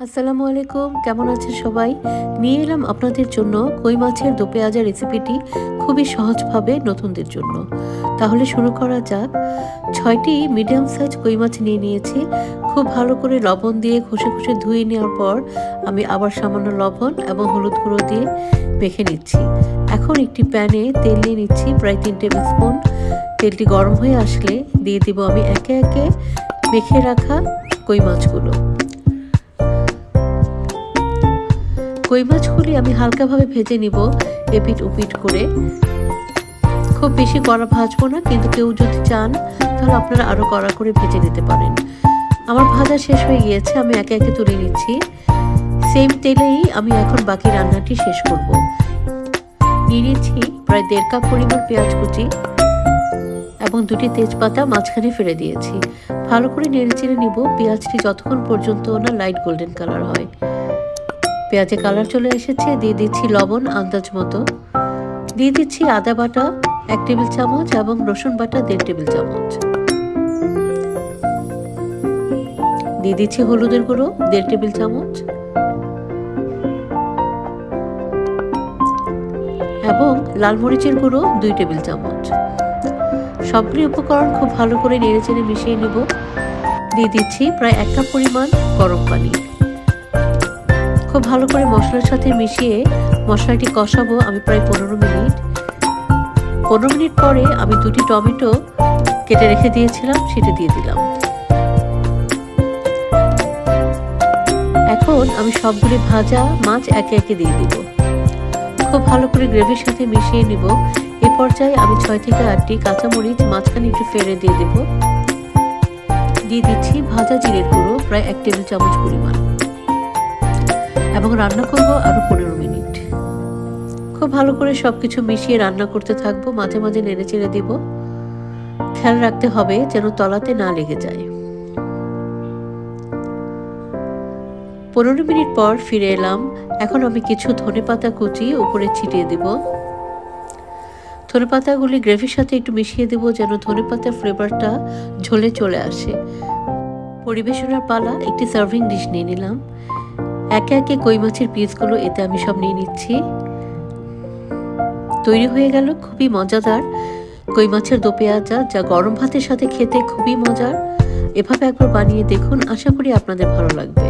আসসালামু আলাইকুম, কেমন আছেন সবাই? নিয়ে এলাম আপনাদের জন্য কই মাছের দো পেঁয়াজা রেসিপিটি খুবই সহজভাবে নতুনদের জন্য। তাহলে শুরু করা যাক। 6টি মিডিয়াম সাইজ কই মাছ নিয়ে নিয়েছি। খুব ভালো করে লবণ দিয়ে ঘষে ঘষে ধুয়ে নেওয়ার পর আমি আবার সামান্য লবণ এবং হলুদ গুঁড়ো দিয়ে মেখে নিচ্ছি। এখন একটি প্যানে তেল নিয়ে নিচ্ছি প্রায় 3 টেবিল স্পুন। তেলটি গরম হয়ে আসলে দিয়ে দিব আমি একে একে মেখে রাখা কই মাছগুলো। কই মাছগুলি আমি হালকাভাবে ভেজে নিব এপিট ওপিট করে। খুব বেশি কড়া ভাজবো না, কিন্তু কেউ যদি চান তাহলে আপনারা আরো কড়া করে ভেজে নিতে পারেন। আমার ভাজা শেষ হয়ে গিয়েছে, আমি একে একে তুলে নিচ্ছি। সেম তেলেই আমি এখন বাকি রান্নাটি শেষ করব। নিয়ে নিচ্ছি প্রায় 1.5 কাপ পরিমাণ পেঁয়াজ কুচি এবং 2টি তেজপাতা মাঝখানে ফেলে দিয়েছি। ভালো করে নেড়ে চেড়ে নিব পেঁয়াজটি যতক্ষণ পর্যন্ত না লাইট গোল্ডেন কালার হয়। পেঁয়াজে কালার চলে এসেছে, দিয়ে দিচ্ছি লবণ আন্দাজ মতো, দিয়ে দিচ্ছি আদা বাটা 1 টেবিল চামচ এবং রসুন বাটা 1.5 টেবিল চামচ, দিয়ে দিচ্ছি হলুদের গুঁড়ো 1.5 টেবিল চামচ এবং লাল মরিচের গুঁড়ো 2 টেবিল চামচ। সবগুলি উপকরণ খুব ভালো করে নেড়েচেড়ে মিশিয়ে নিব। দিয়ে দিচ্ছি প্রায় 1 কাপ পরিমাণ গরম পানি। খুব ভালো করে মশলার সাথে মিশিয়ে মশলাটি কষাবো আমি প্রায় 15 মিনিট। 15 মিনিট পরে আমি 2টি টমেটো কেটে রেখে দিয়েছিলাম, সেটা দিয়ে দিলাম। এখন আমি সবগুলি ভাজা মাছ একে একে দিয়ে দিব। খুব ভালো করে গ্রেভির সাথে মিশিয়ে নিব। এই পর্যায়ে আমি 6 থেকে 8টি কাঁচামরিচ মাঝখানে একটু ফেলে দিয়ে দেব। দিয়ে দিচ্ছি ভাজা জিরের গুঁড়ো প্রায় 1 টেবিল চামচ পরিমাণ এবং রান্না করব আরো 15 মিনিট। খুব ভালো করে সবকিছু মিশিয়ে রান্না করতে থাকবো, মাঝে মাঝে নেড়ে চেড়ে দিব। খেয়াল রাখতে হবে যেন তলাতে না লেগে যায়। 15 মিনিট পর ফিরে এলাম। এখন আমি কিছু ধনেপাতা কুচি উপরে ছিটিয়ে দেব। ধনেপাতাগুলি গ্রেভির সাথে একটু মিশিয়ে দেব যেন ধনেপাতার ফ্লেভারটা ঝোলে চলে আসে। পরিবেশনার পালা, একটি সার্ভিং ডিশ নিয়ে নিলাম। একে একে কই মাছের পিসগুলো এতে আমি সব নিয়ে নিচ্ছি। তৈরি হয়ে গেল খুবই মজাদার কই মাছের দো পেঁয়াজা, যা গরম ভাতের সাথে খেতে খুবই মজার। এভাবে একবার বানিয়ে দেখুন, আশা করি আপনাদের ভালো লাগবে।